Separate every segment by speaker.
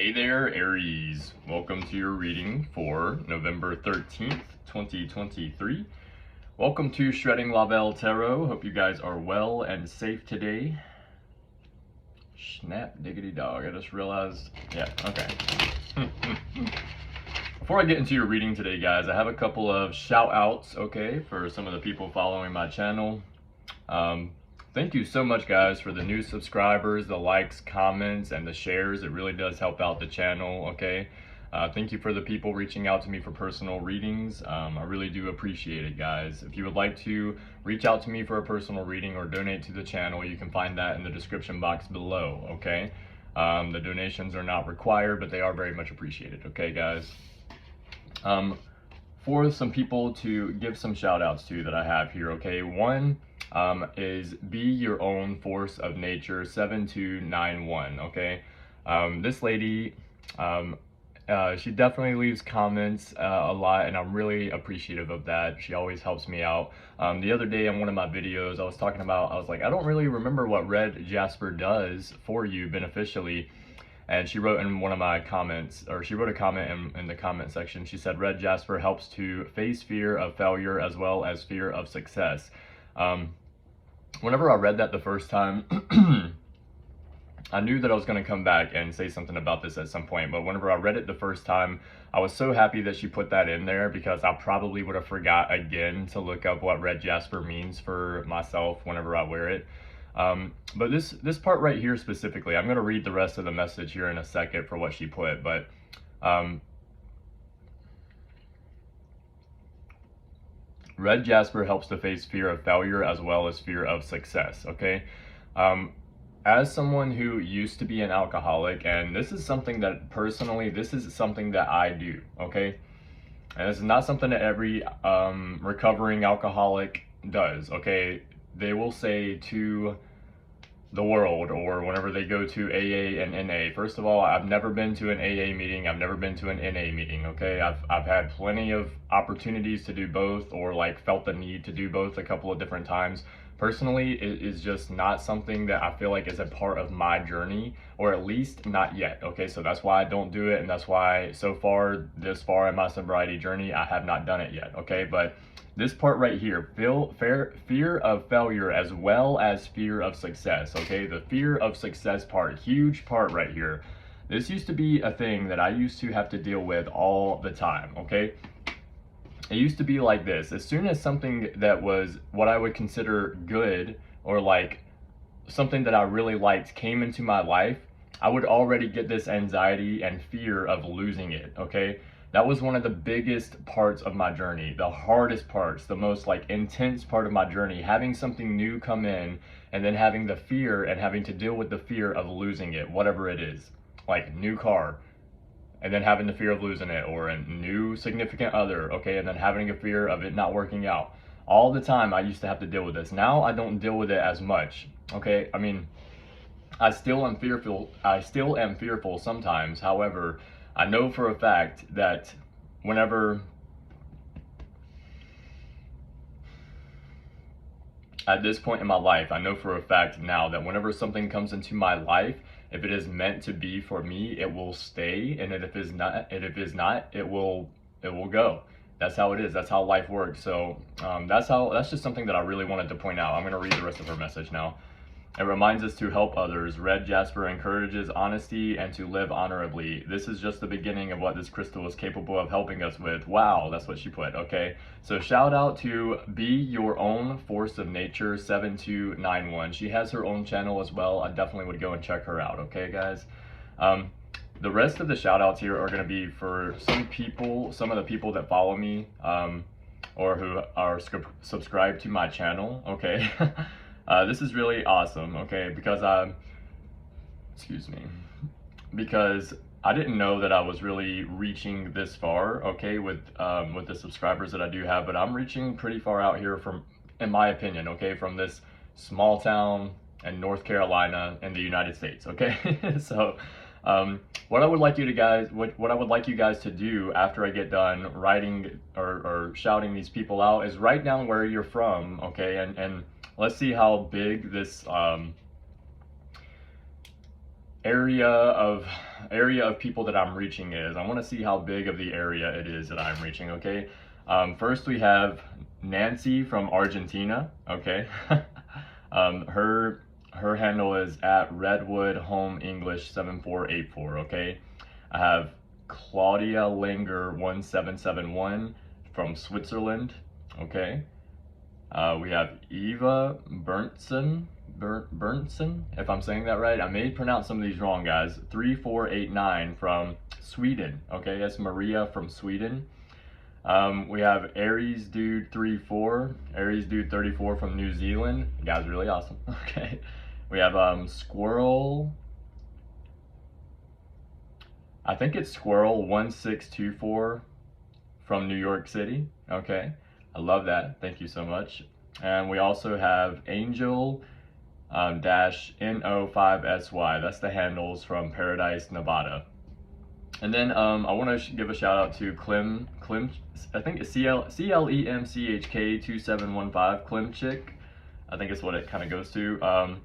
Speaker 1: Hey there, Aries. Welcome to your reading for November 13th, 2023. Welcome to Shredding Lavelle Tarot. Hope you guys are well and safe today. Snap diggity dog. I just realized. Yeah, okay. Before I get into your reading today, guys, I have a couple of shout outs, okay, for some of the people following my channel. Thank you so much, guys, for the new subscribers, the likes, comments, and the shares. It really does help out the channel, okay? Thank you for the people reaching out to me for personal readings. I really do appreciate it, guys. If you would like to reach out to me for a personal reading or donate to the channel, you can find that in the description box below, okay? The donations are not required, but they are very much appreciated, okay, guys? For some people to give some shout outs to that I have here, okay? One is Be Your Own Force of Nature 7291, okay? This lady, she definitely leaves comments a lot, and I'm really appreciative of that. She always helps me out. The other day in one of my videos, I was like, I don't really remember what red jasper does for you beneficially. And she wrote in one of my comments, or she wrote a comment in the comment section. She said, red jasper helps to face fear of failure as well as fear of success. Whenever I read that the first time, I knew that I was going to come back and say something about this at some point. But whenever I read it the first time, I was so happy that she put that in there, because I probably would have forgot again to look up what red jasper means for myself whenever I wear it. But this part right here specifically, I'm going to read the rest of the message here in a second for what she put, but red jasper helps to face fear of failure as well as fear of success, okay? As someone who used to be an alcoholic, and this is something that personally, this is something that I do, okay? And this is not something that every recovering alcoholic does, okay? They will say to the world, or whenever they go to AA and NA, first of all, I've never been to an AA meeting, I've never been to an NA meeting, okay? I've had plenty of opportunities to do both, or like felt the need to do both a couple of different times. Personally, it is just not something that I feel like is a part of my journey, or at least not yet, okay? So that's why I don't do it, and that's why so far, this far in my sobriety journey, I have not done it yet, okay? But this part right here, fear of failure as well as fear of success, okay? The fear of success part, huge part right here. This used to be a thing that I used to have to deal with all the time, okay? It used to be like this. As soon as something that was what I would consider good, or like something that I really liked, came into my life, I would already get this anxiety and fear of losing it, okay? That was one of the biggest parts of my journey, the hardest parts, the most like intense part of my journey, having something new come in and then having the fear and having to deal with the fear of losing it, whatever it is, like new car, and then having the fear of losing it, or a new significant other, okay, and then having a fear of it not working out. All the time I used to have to deal with this. Now I don't deal with it as much, okay? I mean, I still am fearful sometimes. However, I know for a fact that whenever, at this point in my life, I know for a fact now that whenever something comes into my life, if it is meant to be for me, it will stay, and if it is not, it will go. That's how it is. That's how life works. So that's just something that I really wanted to point out. I'm going to read the rest of her message now. It reminds us to help others. Red jasper encourages honesty and to live honorably. This is just the beginning of what this crystal is capable of helping us with. Wow, that's what she put, okay? So shout out to Be Your Own Force of Nature 7291. She has her own channel as well. I definitely would go and check her out, okay, guys? The rest of the shout outs here are going to be for some of the people that follow me, or who are subscribed to my channel, okay? This is really awesome, okay, because because I didn't know that I was really reaching this far, okay, with the subscribers that I do have, but I'm reaching pretty far out here from, in my opinion, okay, from this small town in North Carolina in the United States, okay? So what I would like you guys to do after I get done writing or shouting these people out is write down where you're from, okay, and let's see how big this area of people that I'm reaching is. I want to see how big of the area it is that I'm reaching. Okay. First we have Nancy from Argentina. Okay. Her handle is at Redwood Home English 7484. Okay. I have Claudia Langer 1771 from Switzerland. Okay. We have Eva Berntsen, if I'm saying that right. I may pronounce some of these wrong, guys. 3489 from Sweden. Okay, that's Maria from Sweden. We have Aries Dude 34, Aries Dude 34 from New Zealand. You guys are really awesome. Okay. We have Squirrel. I think it's Squirrel 1624 from New York City. Okay. I love that. Thank you so much. And we also have Angel dash NO5SY. That's the handles from Paradise, Nevada. And then I want to give a shout out to Clem, I think it's CLEMCHK 2715, Klimchik. I think it's what it kind of goes to.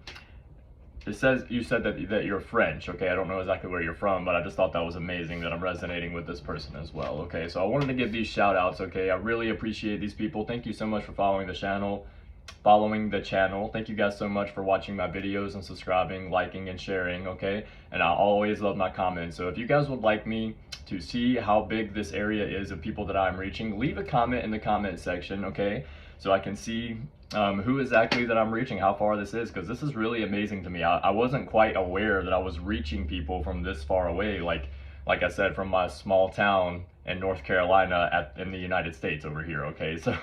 Speaker 1: It says, you said that you're French. Okay, I don't know exactly where you're from, but I just thought that was amazing that I'm resonating with this person as well. Okay, so I wanted to give these shout outs. Okay, I really appreciate these people. Thank you so much for following the channel. Thank you guys so much for watching my videos and subscribing, liking, and sharing. Okay, and I always love my comments. So if you guys would like me to see how big this area is of people that I'm reaching, leave a comment in the comment section. Okay, so I can see who exactly that I'm reaching, how far this is, because this is really amazing to me. I wasn't quite aware that I was reaching people from this far away, like I said, from my small town in North Carolina in the United States over here. Okay, so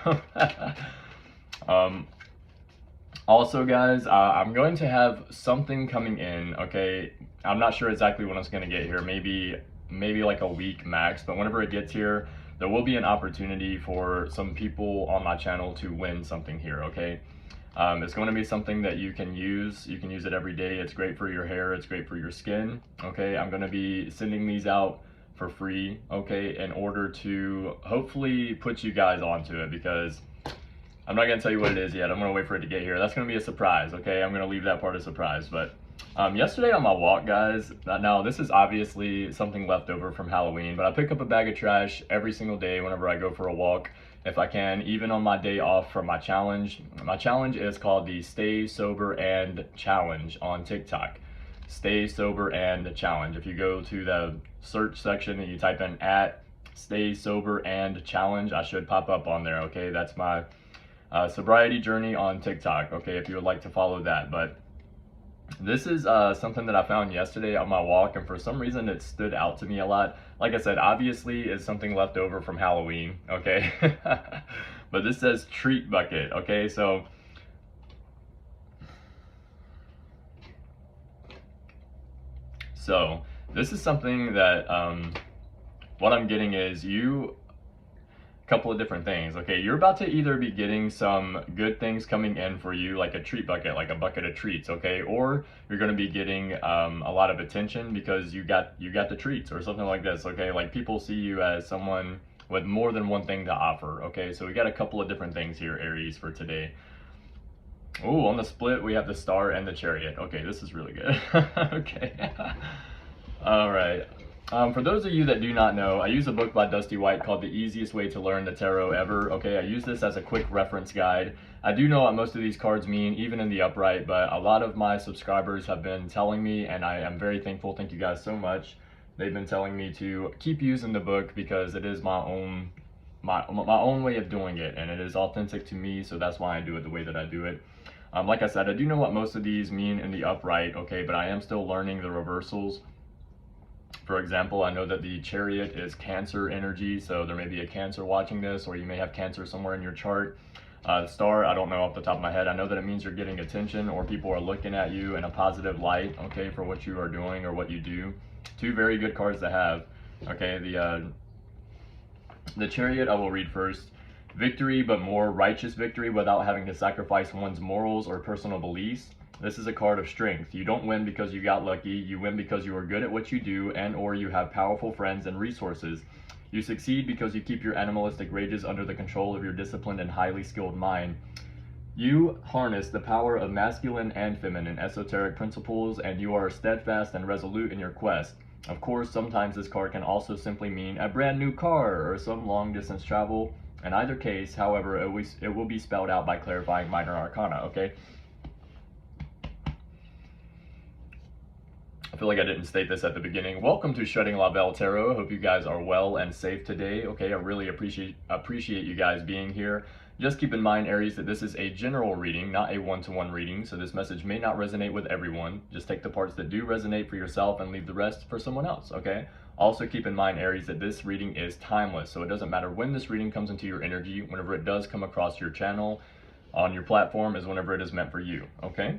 Speaker 1: also guys, I'm going to have something coming in. Okay, I'm not sure exactly when it's going to get here, maybe like a week max, but whenever it gets here, there will be an opportunity for some people on my channel to win something here. Okay, it's going to be something that you can use it every day. It's great for your hair, it's great for your skin. Okay, I'm going to be sending these out for free, okay, in order to hopefully put you guys onto it, because I'm not going to tell you what it is yet. I'm going to wait for it to get here. That's going to be a surprise. Okay, I'm going to leave that part a surprise. But yesterday on my walk, guys, now this is obviously something left over from Halloween, but I pick up a bag of trash every single day whenever I go for a walk, if I can, even on my day off from my challenge. My challenge is called the Stay Sober and Challenge on TikTok. Stay Sober and Challenge. If you go to the search section and you type in at Stay Sober and Challenge, I should pop up on there. Okay, that's my sobriety journey on TikTok. Okay, if you would like to follow that. But this is something that I found yesterday on my walk, and for some reason it stood out to me a lot. Like I said, obviously it's something left over from Halloween, okay? But this says treat bucket, okay? So this is something that what I'm getting is couple of different things. Okay, you're about to either be getting some good things coming in for you, like a treat bucket, like a bucket of treats, okay, or you're going to be getting a lot of attention because you got the treats or something like this. Okay, like people see you as someone with more than one thing to offer. Okay, so we got a couple of different things here, Aries, for today. Oh, on the split we have the Star and the Chariot. Okay, this is really good. Okay. All right. For those of you that do not know, I use a book by Dusty White called The Easiest Way to Learn the Tarot Ever. Okay, I use this as a quick reference guide. I do know what most of these cards mean, even in the upright, but a lot of my subscribers have been telling me, and I am very thankful. Thank you guys so much. They've been telling me to keep using the book because it is my own way of doing it, and it is authentic to me, so that's why I do it the way that I do it. Like I said, I do know what most of these mean in the upright, okay, but I am still learning the reversals. For example, I know that the Chariot is Cancer energy, so there may be a Cancer watching this, or you may have Cancer somewhere in your chart. Star, I don't know off the top of my head. I know that it means you're getting attention, or people are looking at you in a positive light, okay, for what you are doing or what you do. Two very good cards to have. Okay, the Chariot I will read first. Victory, but more righteous victory without having to sacrifice one's morals or personal beliefs. This is a card of strength. You don't win because you got lucky. You win because you are good at what you do and or you have powerful friends and resources. You succeed because you keep your animalistic rages under the control of your disciplined and highly skilled mind. You harness the power of masculine and feminine esoteric principles, and you are steadfast and resolute in your quest. Of course, sometimes this card can also simply mean a brand new car or some long distance travel. In either case, however, it will be spelled out by clarifying minor arcana, okay? I feel like I didn't state this at the beginning. Welcome to Shredding La Belle Tarot. Hope you guys are well and safe today. Okay, I really appreciate you guys being here. Just keep in mind, Aries, that this is a general reading, not a one-to-one reading, so this message may not resonate with everyone. Just take the parts that do resonate for yourself and leave the rest for someone else, okay? Also keep in mind, Aries, that this reading is timeless, so it doesn't matter when this reading comes into your energy. Whenever it does come across your channel, on your platform, is whenever it is meant for you, okay?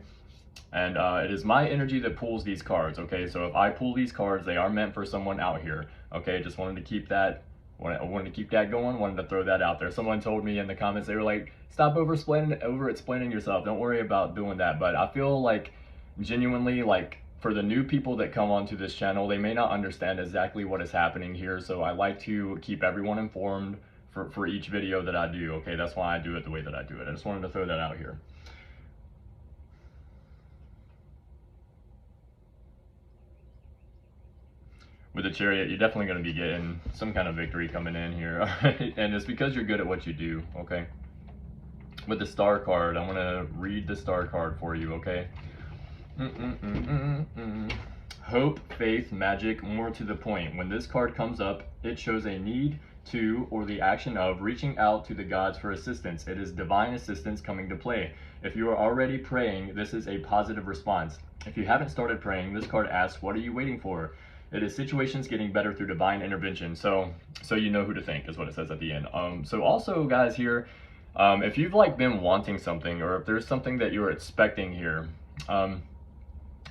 Speaker 1: And it is my energy that pulls these cards, okay? So if I pull these cards, they are meant for someone out here, okay? Just wanted to keep that, wanted to keep that going, wanted to throw that out there. Someone told me in the comments, they were like, stop over-explaining yourself. Don't worry about doing that. But I feel like, genuinely, like, for the new people that come onto this channel, they may not understand exactly what is happening here. So I like to keep everyone informed for each video that I do, okay? That's why I do it the way that I do it. I just wanted to throw that out here. With the Chariot, you're definitely going to be getting some kind of victory coming in here. And it's because you're good at what you do, okay? With the Star card, I'm going to read the Star card for you, okay? Hope, faith, magic, more to the point. When this card comes up, it shows a need to, or the action of, reaching out to the gods for assistance. It is divine assistance coming to play. If you are already praying, this is a positive response. If you haven't started praying, this card asks, what are you waiting for? It is situations getting better through divine intervention. So you know who to thank is what it says at the end. So also, guys, here, if you've like been wanting something, or if there's something that you're expecting here,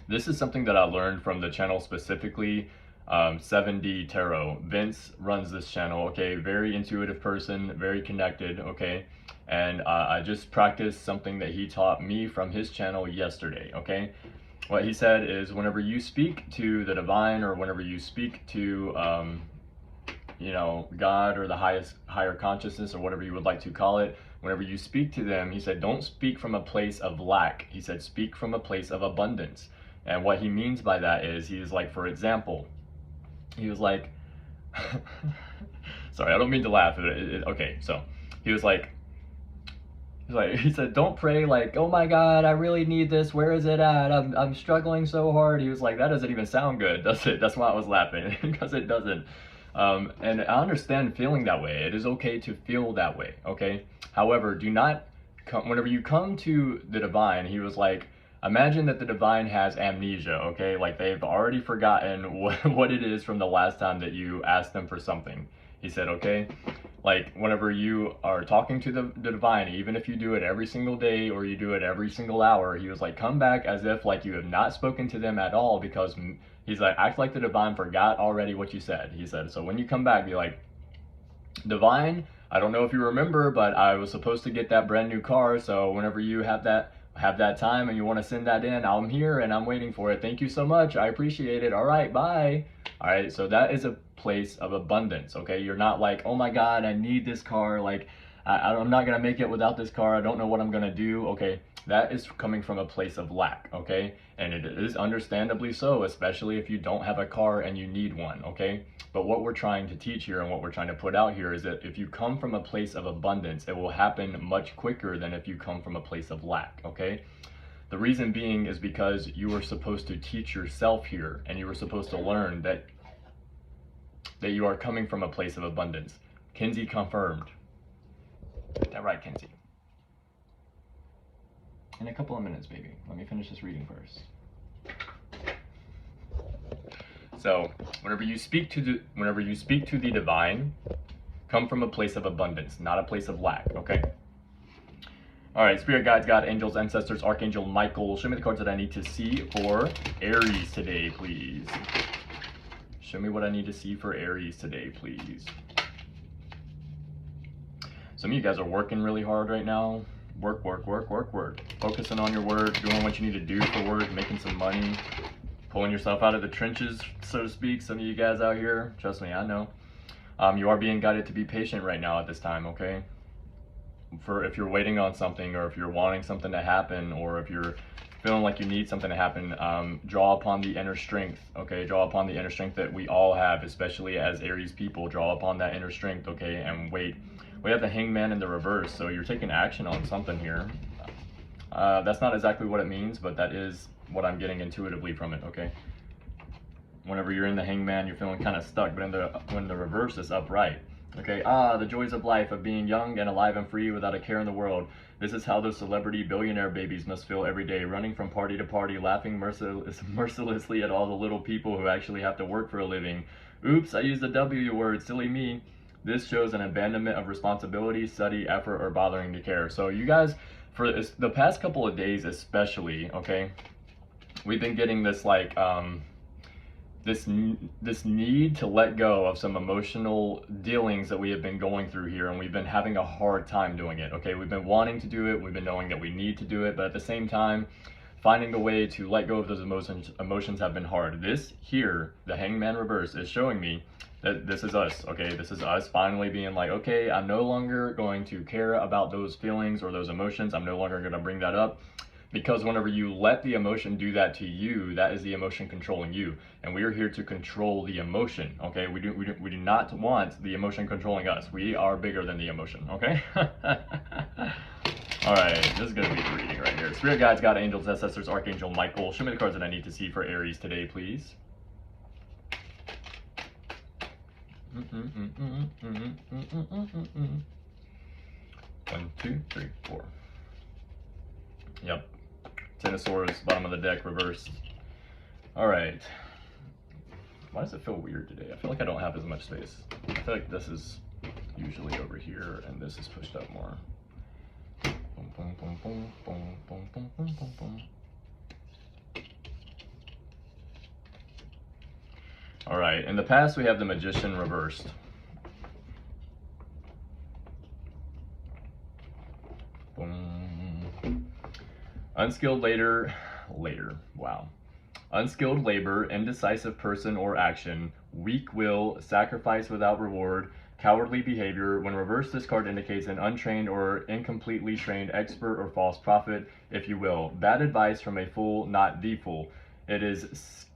Speaker 1: this is something that I learned from the channel specifically, 7D Tarot. Vince runs this channel, okay? Very intuitive person, very connected, okay? And I just practiced something that he taught me from his channel yesterday, okay? What he said is, whenever you speak to the divine, or whenever you speak to, you know, God, or the higher consciousness, or whatever you would like to call it, whenever you speak to them, he said, don't speak from a place of lack. He said, speak from a place of abundance. And what he means by that is, he is like, for example, he was like, sorry, I don't mean to laugh. Okay, so he was like, he said, don't pray like, oh my God, I really need this. Where is it at? I'm struggling so hard. He was like, that doesn't even sound good, does it? That's why I was laughing, because it doesn't. And I understand feeling that way. It is okay to feel that way, okay? However, do not, whenever you come to the divine, he was like, imagine that the divine has amnesia, okay? Like they've already forgotten what it is from the last time that you asked them for something. He said, okay? Like whenever you are talking to the divine, even if you do it every single day or you do it every single hour, he was like, come back as if like you have not spoken to them at all, because he's like, act like the divine forgot already what you said. He said, so when you come back, be like, divine, I don't know if you remember, but I was supposed to get that brand new car. So whenever you have that time and you want to send that in, I'm here and I'm waiting for it. Thank you so much. I appreciate it. All right, bye. All right, so that is a place of abundance, okay? You're not like, oh my God, I need this car. Like, I'm not gonna make it without this car. I don't know what I'm gonna do, okay? That is coming from a place of lack, okay? And it is understandably so, especially if you don't have a car and you need one, okay? But what we're trying to teach here and what we're trying to put out here is that if you come from a place of abundance, it will happen much quicker than if you come from a place of lack, okay? The reason being is because you were supposed to teach yourself here, and you were supposed to learn that you are coming from a place of abundance. Kinsey confirmed. Get that right, Kinsey. In a couple of minutes, baby. Let me finish this reading first. So, whenever you speak to the divine, come from a place of abundance, not a place of lack, okay? All right, spirit guides, God, angels, ancestors, Archangel Michael, show me the cards that I need to see for Aries today, please. Show me what I need to see for Aries today, please. Some of you guys are working really hard right now. Work. Focusing on your work, doing what you need to do for work, making some money, pulling yourself out of the trenches, so to speak. Some of you guys out here, trust me, I know. You are being guided to be patient right now at this time, okay? for if you're waiting on something, or if you're wanting something to happen, or if you're feeling like you need something to happen, draw upon the inner strength, okay? Draw upon the inner strength that we all have, especially as Aries people. Draw upon that inner strength, okay? And wait. We have the Hangman in the reverse, so you're taking action on something here. That's not exactly what it means, but that is what I'm getting intuitively from it, okay? Whenever you're in the Hangman, you're feeling kind of stuck, but when the reverse is upright, okay? The joys of life, of being young and alive and free without a care in the world. This is how those celebrity billionaire babies must feel every day, running from party to party, laughing mercilessly at all the little people who actually have to work for a living. Oops, I used the W word, silly me. This shows an abandonment of responsibility, study, effort, or bothering to care. So you guys, for the past couple of days especially, okay, we've been getting this like, this need to let go of some emotional dealings that we have been going through here, and we've been having a hard time doing it, okay? We've been wanting to do it, we've been knowing that we need to do it, but at the same time, finding a way to let go of those emotions have been hard. This here, the Hangman reverse, is showing me that this is us, okay? This is us finally being like, okay, I'm no longer going to care about those feelings or those emotions. I'm no longer going to bring that up. Because whenever you let the emotion do that to you, that is the emotion controlling you. And we are here to control the emotion, okay? We do not want the emotion controlling us. We are bigger than the emotion, okay? All right, this is going to be the reading right here. Spirit guides, God, angels, ancestors, Archangel Michael. Show me the cards that I need to see for Aries today, please. 1, 2, 3, 4. Yep. Ten of Swords, bottom of the deck, reversed. All right. Why does it feel weird today? I feel like I don't have as much space. I feel like this is usually over here, and this is pushed up more. Boom, boom, boom, boom, boom, boom, boom, boom, boom, boom. All right. In the past, we have the Magician reversed. Boom. Unskilled later, wow. Unskilled labor, indecisive person or action, weak will, sacrifice without reward, cowardly behavior. When reversed, this card indicates an untrained or incompletely trained expert or false prophet, if you will. Bad advice from a fool, not the fool. It is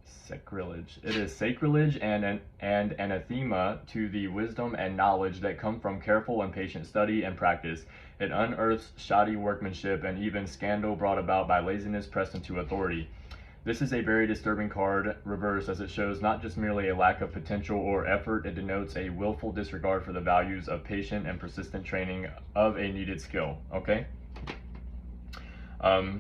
Speaker 1: sacrilege. It is sacrilege and anathema to the wisdom and knowledge that come from careful and patient study and practice. It unearths shoddy workmanship and even scandal brought about by laziness pressed into authority. This is a very disturbing card, reversed, as it shows not just merely a lack of potential or effort, it denotes a willful disregard for the values of patient and persistent training of a needed skill, okay?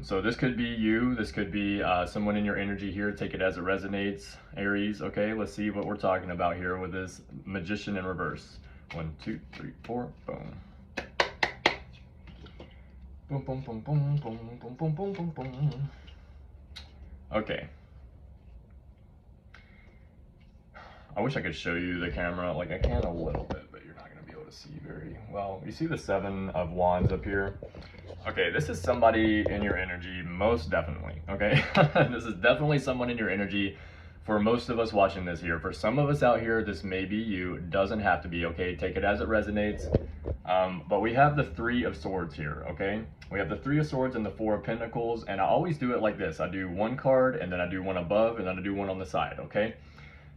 Speaker 1: So this could be you, this could be someone in your energy here. Take it as it resonates, Aries, okay? Let's see what we're talking about here with this Magician in reverse. 1, 2, 3, 4, boom. Boom, boom, boom, boom, boom, boom, boom, boom, boom, boom. Okay. I wish I could show you the camera. Like, I can a little bit, but you're not going to be able to see very well. You see the 7 of Wands up here? Okay, this is somebody in your energy, most definitely, okay? This is definitely someone in your energy for most of us watching this here. For some of us out here, this may be you. It doesn't have to be, okay? Take it as it resonates. But we have the 3 of Swords here, okay? We have the 3 of Swords and the 4 of Pentacles, and I always do it like this. I do one card, and then I do one above, and then I do one on the side, okay?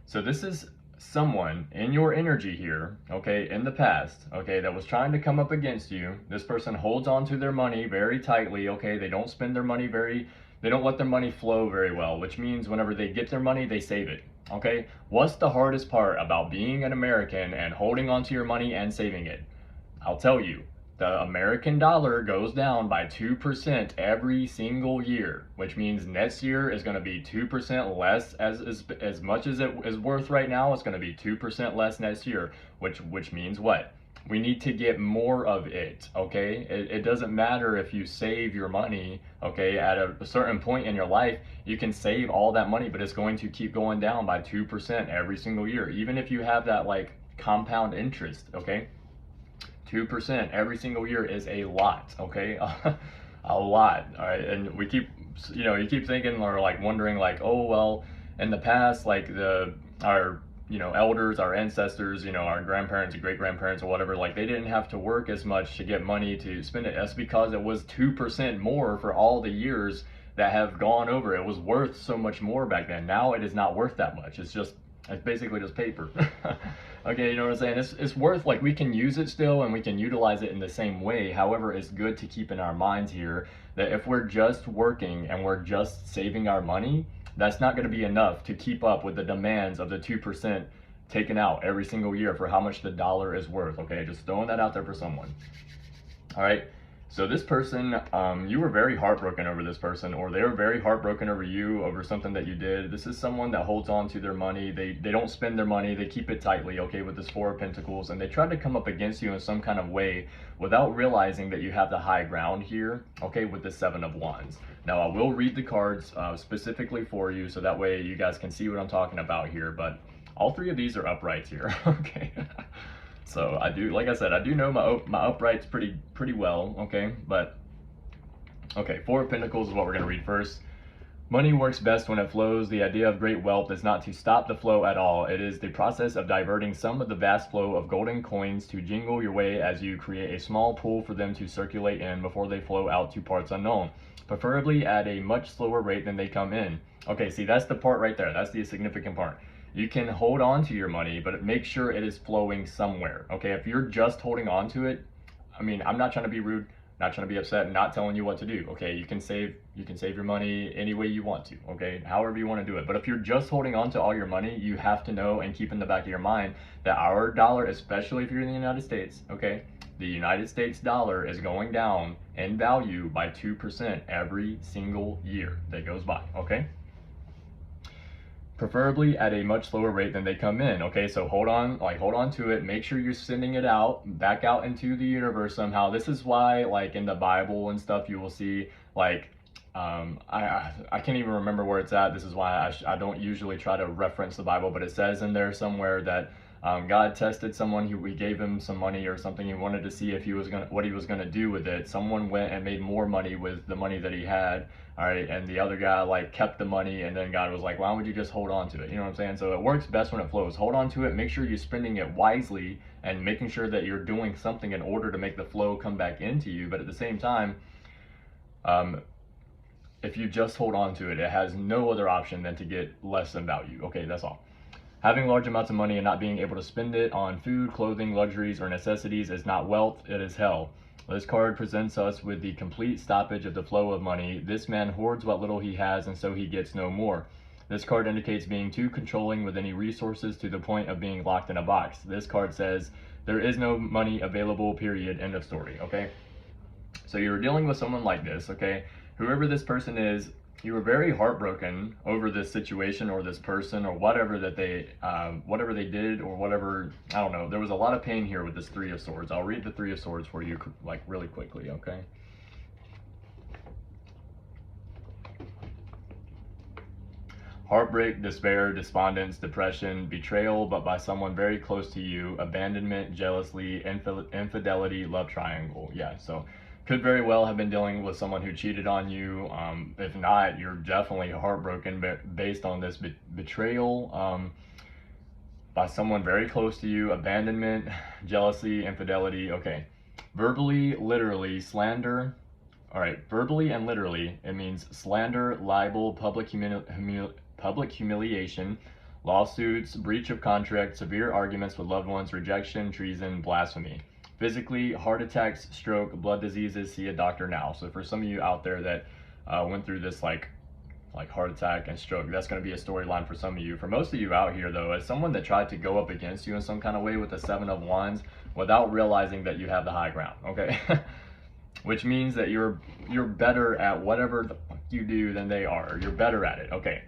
Speaker 1: So this is someone in your energy here, okay, in the past, okay, that was trying to come up against you. This person holds on to their money very tightly, okay? They don't spend their money they don't let their money flow very well, which means whenever they get their money, they save it, okay? What's the hardest part about being an American and holding on to your money and saving it? I'll tell you, the American dollar goes down by 2% every single year, which means next year is going to be 2% less. As much as it is worth right now, it's going to be 2% less next year, which means what? We need to get more of it, okay? It doesn't matter if you save your money, okay? At a certain point in your life, you can save all that money, but it's going to keep going down by 2% every single year, even if you have that like compound interest, okay? 2% every single year is a lot, okay? A lot, all right? And we keep, you keep thinking or like wondering like, oh, well, in the past, like our elders, our ancestors, our grandparents and great grandparents or whatever, like they didn't have to work as much to get money to spend it. That's because it was 2% more for all the years that have gone over. It was worth so much more back then. Now it is not worth that much. It's basically just paper. Okay, you know what I'm saying? It's worth, like, we can use it still and we can utilize it in the same way. However, it's good to keep in our minds here that if we're just working and we're just saving our money, that's not going to be enough to keep up with the demands of the 2% taken out every single year for how much the dollar is worth. Okay, just throwing that out there for someone. All right. So this person, you were very heartbroken over this person, or they were very heartbroken over you, over something that you did. This is someone that holds on to their money. They don't spend their money. They keep it tightly, okay, with this Four of Pentacles. And they try to come up against you in some kind of way without realizing that you have the high ground here, okay, with the Seven of Wands. Now, I will read the cards specifically for you so that way you guys can see what I'm talking about here. But all three of these are uprights here, okay? So I do, like I said, I do know my uprights pretty well, okay? But, okay, Four of Pentacles is what we're going to read first. Money works best when it flows. The idea of great wealth is not to stop the flow at all. It is the process of diverting some of the vast flow of golden coins to jingle your way as you create a small pool for them to circulate in before they flow out to parts unknown, preferably at a much slower rate than they come in. Okay, see, that's the part right there. That's the significant part. You can hold on to your money, but make sure it is flowing somewhere. Okay, if you're just holding on to it, I mean, I'm not trying to be rude, not trying to be upset, not telling you what to do. Okay, you can save your money any way you want to. Okay, however you want to do it. But if you're just holding on to all your money, you have to know and keep in the back of your mind that our dollar, especially if you're in the United States, okay, the United States dollar is going down in value by 2% every single year that goes by. Okay. Preferably at a much slower rate than they come in. Okay, so hold on to it. Make sure you're sending it out, back out into the universe somehow. This is why, like in the Bible and stuff, you will see, like, I can't even remember where it's at. This is why I don't usually try to reference the Bible, but it says in there somewhere that God tested someone who we gave him some money or something. He wanted to see if what he was gonna do with it. Someone went and made more money with the money that he had. All right, and the other guy like kept the money, and then God was like, why would you just hold on to it? You know what I'm saying? So it works best when it flows. Hold on to it. Make sure you're spending it wisely and making sure that you're doing something in order to make the flow come back into you. But at the same time, if you just hold on to it, it has no other option than to get less than value. Okay, that's all. Having large amounts of money and not being able to spend it on food, clothing, luxuries, or necessities is not wealth, it is hell. This card presents us with the complete stoppage of the flow of money. This man hoards what little he has, and so he gets no more. This card indicates being too controlling with any resources to the point of being locked in a box. This card says there is no money available, period, end of story, okay? So you're dealing with someone like this, okay? Whoever this person is, you were very heartbroken over this situation or this person or whatever that whatever they did or whatever, I don't know. There was a lot of pain here with this Three of Swords. I'll read the Three of Swords for you like really quickly, okay? Heartbreak, despair, despondence, depression, betrayal, but by someone very close to you, abandonment, jealousy, infidelity, love triangle. Yeah, so could very well have been dealing with someone who cheated on you. If not, you're definitely heartbroken based on this betrayal by someone very close to you, abandonment, jealousy, infidelity. Okay, verbally, literally, slander. All right, verbally and literally, it means slander, libel, public humiliation, lawsuits, breach of contract, severe arguments with loved ones, rejection, treason, blasphemy. Physically, heart attacks, stroke, blood diseases, see a doctor now. So for some of you out there that went through this like heart attack and stroke, that's going to be a storyline for some of you. For most of you out here though, as someone that tried to go up against you in some kind of way with the Seven of Wands without realizing that you have the high ground, okay? Which means that you're better at whatever the fuck you do than they are. You're better at it, okay?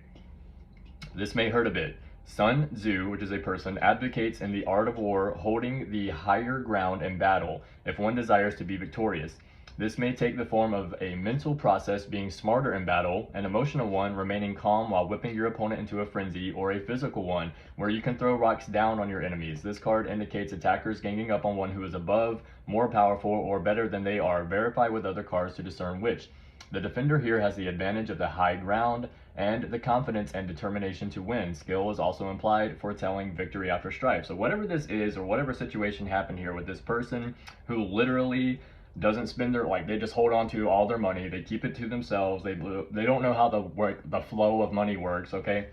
Speaker 1: This may hurt a bit. Sun Tzu, which is a person, advocates in the art of war, holding the higher ground in battle if one desires to be victorious. This may take the form of a mental process, being smarter in battle, an emotional one, remaining calm while whipping your opponent into a frenzy, or a physical one, where you can throw rocks down on your enemies. This card indicates attackers ganging up on one who is above, more powerful, or better than they are. Verify with other cards to discern which. The defender here has the advantage of the high ground and the confidence and determination to win. Skill is also implied, foretelling victory after strife. So whatever this is, or whatever situation happened here with this person who literally doesn't spend their, like, they just hold on to all their money, they keep it to themselves, they don't know how the flow of money works, okay?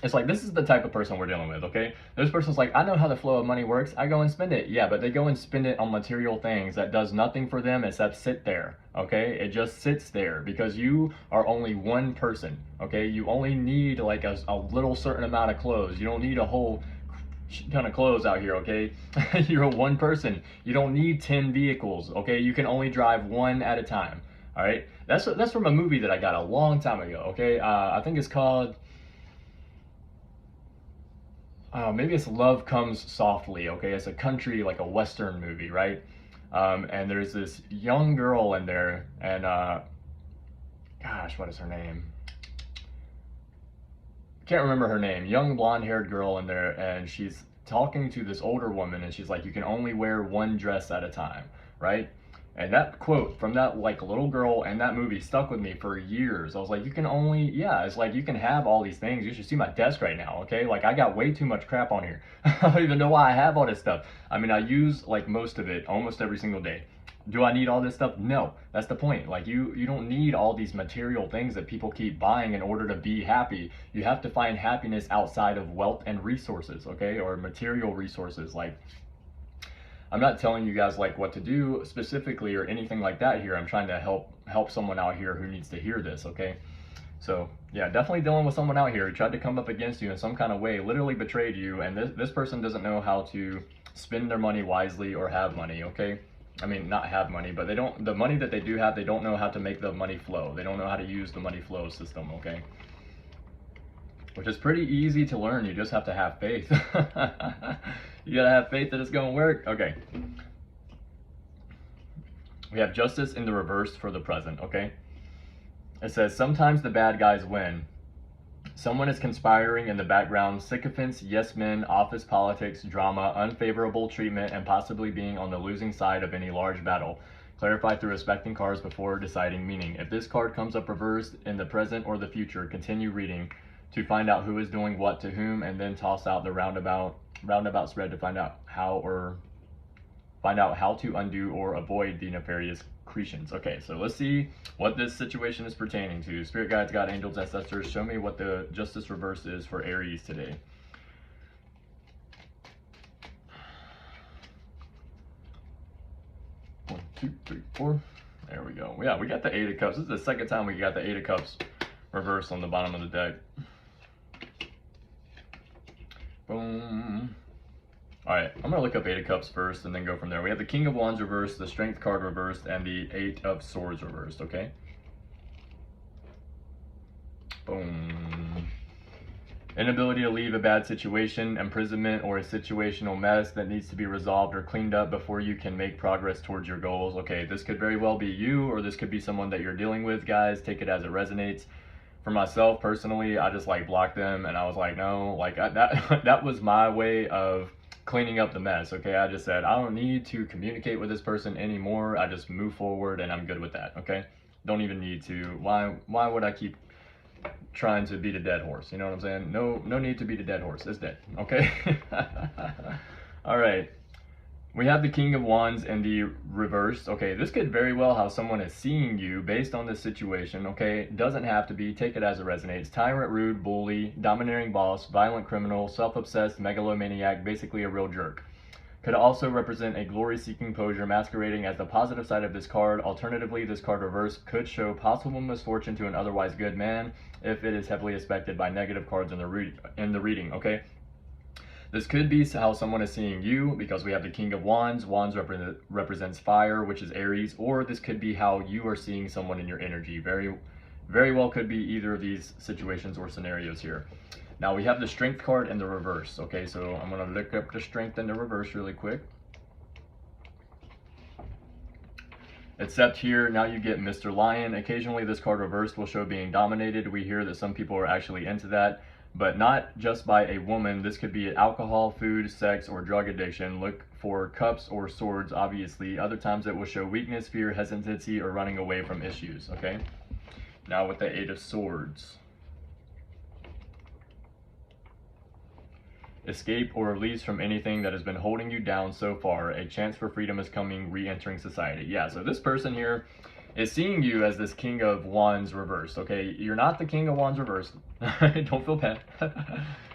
Speaker 1: It's like, this is the type of person we're dealing with, okay? This person's like, I know how the flow of money works, I go and spend it. Yeah, but they go and spend it on material things that does nothing for them except sit there, okay? It just sits there because you are only one person, okay? You only need like a little certain amount of clothes. You don't need a whole ton of clothes out here, okay? You're one person. You don't need 10 vehicles, okay? You can only drive one at a time, all right? That's from a movie that I got a long time ago, okay? I think it's called... maybe it's Love Comes Softly, okay? It's a country, like a Western movie, right? And there's this young girl in there, and gosh, what is her name? Can't remember her name. Young blonde-haired girl in there, and she's talking to this older woman, and she's like, you can only wear one dress at a time, right? And that quote from that like little girl in that movie stuck with me for years. I was like, you can only, yeah, it's like you can have all these things. You should see my desk right now, okay? Like I got way too much crap on here. I don't even know why I have all this stuff. I mean, I use like most of it almost every single day. Do I need all this stuff? No, that's the point. Like you don't need all these material things that people keep buying in order to be happy. You have to find happiness outside of wealth and resources, okay? Or material resources. Like, I'm not telling you guys like what to do specifically or anything like that here. I'm trying to help someone out here who needs to hear this, okay? So yeah, definitely dealing with someone out here who tried to come up against you in some kind of way, literally betrayed you, and this person doesn't know how to spend their money wisely or have money, okay? I mean, not have money, but the money that they do have, they don't know how to make the money flow. They don't know how to use the money flow system, okay? Which is pretty easy to learn. You just have to have faith. You gotta have faith that it's gonna work. Okay. We have justice in the reverse for the present, okay? It says, sometimes the bad guys win. Someone is conspiring in the background, sycophants, yes men, office politics, drama, unfavorable treatment, and possibly being on the losing side of any large battle. Clarify through respecting cards before deciding meaning. If this card comes up reversed in the present or the future, continue reading to find out who is doing what to whom, and then toss out the roundabout spread to find out how to undo or avoid the nefarious accretions. Okay, so let's see what this situation is pertaining to. Spirit guides, God, angels, ancestors, show me what the justice reverse is for Aries today. One, two, three, four. There we go. Yeah, we got the Eight of Cups. This is the second time we got the Eight of Cups reversed on the bottom of the deck. Boom. Alright, I'm going to look up Eight of Cups first and then go from there. We have the King of Wands reversed, the Strength card reversed, and the Eight of Swords reversed, okay? Boom. Inability to leave a bad situation, imprisonment, or a situational mess that needs to be resolved or cleaned up before you can make progress towards your goals. Okay, this could very well be you, or this could be someone that you're dealing with, guys. Take it as it resonates. For myself, personally, I just like blocked them, and I was like, no, like that was my way of cleaning up the mess, okay? I just said, I don't need to communicate with this person anymore. I just move forward, and I'm good with that, okay? Don't even need to. Why would I keep trying to beat a dead horse? You know what I'm saying? No need to beat a dead horse. It's dead, okay? All right. We have the King of Wands in the reverse. Okay, this could very well how someone is seeing you based on this situation, okay? Doesn't have to be. Take it as it resonates. Tyrant, rude, bully, domineering boss, violent criminal, self-obsessed, megalomaniac, basically a real jerk. Could also represent a glory-seeking poseur masquerading as the positive side of this card. Alternatively, this card reverse could show possible misfortune to an otherwise good man if it is heavily aspected by negative cards in the reading, okay? This could be how someone is seeing you because we have the King of Wands. Wands represents fire, which is Aries, or this could be how you are seeing someone in your energy. Very, very well could be either of these situations or scenarios here. Now we have the Strength card in the reverse. Okay, so I'm going to look up the Strength in the reverse really quick. Except here, now you get Mr. Lion. Occasionally this card reversed will show being dominated. We hear that some people are actually into that. but not just by a woman. This could be alcohol, food, sex, or drug addiction. Look for cups or swords, obviously. Other times it will show weakness, fear, hesitancy, or running away from issues, okay? Now with the Eight of Swords. Escape or release from anything that has been holding you down so far. A chance for freedom is coming, re-entering society. Yeah, so this person here is seeing you as this King of Wands reversed, okay? You're not the King of Wands reversed. Don't feel bad.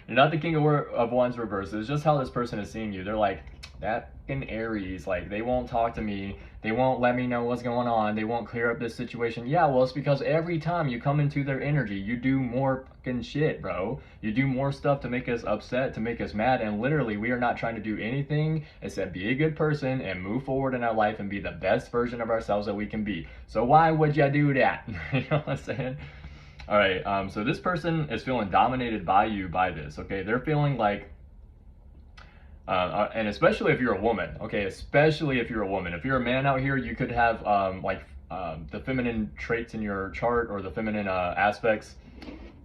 Speaker 1: You're not the King of Wands reversed. It's just how this person is seeing you. They're like, that in Aries, like, they won't talk to me. They won't let me know what's going on. They won't clear up this situation. Yeah, well, it's because every time you come into their energy, you do more fucking shit, bro. You do more stuff to make us upset, to make us mad, and literally, we are not trying to do anything except be a good person and move forward in our life and be the best version of ourselves that we can be. So why would you do that? You know what I'm saying? All right, so this person is feeling dominated by you by this, okay? They're feeling like, and especially if you're a woman, okay? Especially if you're a woman. If you're a man out here, you could have the feminine traits in your chart, or the feminine aspects,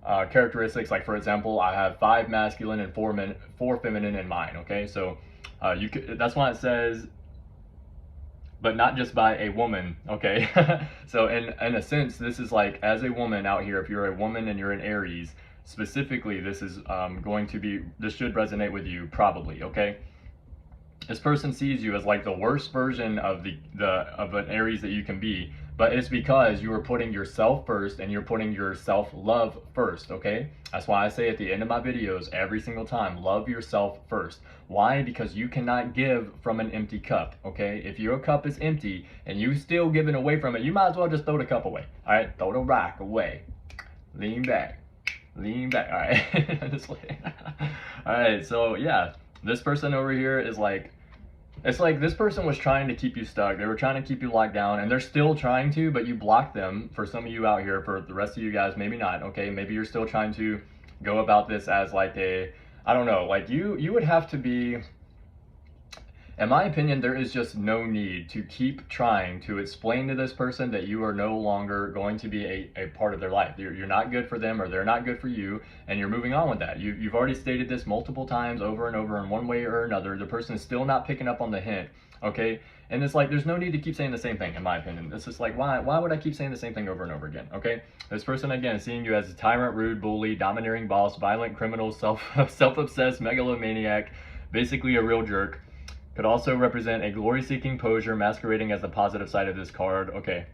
Speaker 1: characteristics. Like, for example, I have 5 masculine and 4 feminine in mine, okay? So you could, that's why it says, but not just by a woman, okay? So in a sense, this is like, as a woman out here, if you're a woman and you're an Aries, specifically, this is this should resonate with you, probably, okay? This person sees you as like the worst version of of an Aries that you can be, but it's because you are putting yourself first and you're putting your self-love first, okay? That's why I say at the end of my videos every single time, love yourself first. Why? Because you cannot give from an empty cup, okay? If your cup is empty and you still giving away from it, you might as well just throw the cup away, all right? Throw the rock away. Lean back. Lean back. All right. This way. All right. So yeah, this person over here is like, it's like this person was trying to keep you stuck. They were trying to keep you locked down, and they're still trying to, but you blocked them. For some of you out here, for the rest of you guys, maybe not. Okay. Maybe you're still trying to go about this as like a, I don't know, like you would have to be, in my opinion, there is just no need to keep trying to explain to this person that you are no longer going to be a part of their life. You're not good for them, or they're not good for you, and you're moving on with that. You've already stated this multiple times over and over in one way or another. The person is still not picking up on the hint, okay? And it's like, there's no need to keep saying the same thing, in my opinion. It's just like, why would I keep saying the same thing over and over again, okay? This person, again, seeing you as a tyrant, rude, bully, domineering boss, violent criminal, self-obsessed megalomaniac, basically a real jerk. Could also represent a glory-seeking poseur masquerading as the positive side of this card. Okay.